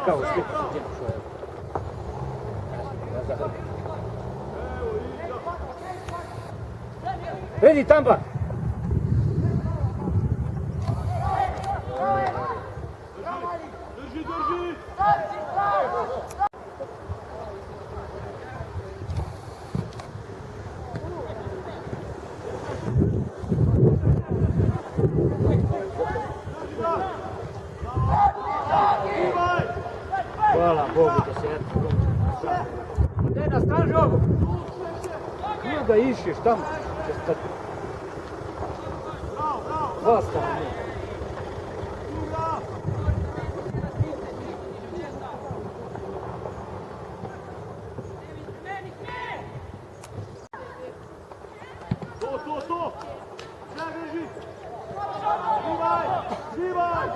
Kao sliku gdje što je. Redi Tamba! Hvala Bogu da se Dena, straži ovo! Nije da išeš tamo. Dva stavljaju. To! Sve drži! Živaj!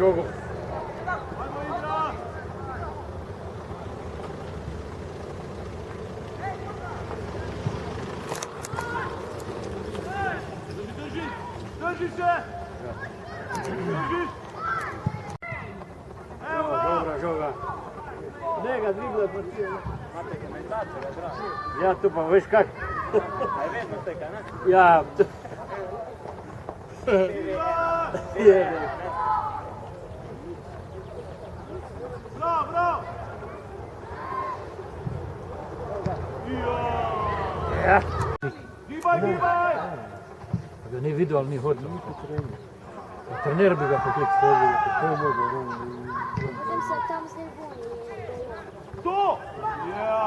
Jogo. Drži se! Drži! Evo ga! Dobra žoga. Njega dribla partija. Mate komentatora, bravo. Ja tu pa veš kak? Aj vedno teka, ne? Ja. Bravo, bravo! Ja. Gibaj, gibaj! Ga nije vidio, ali nije hodio. Trener bi ga poklik stavio. Tam se tam s njim To! Ja!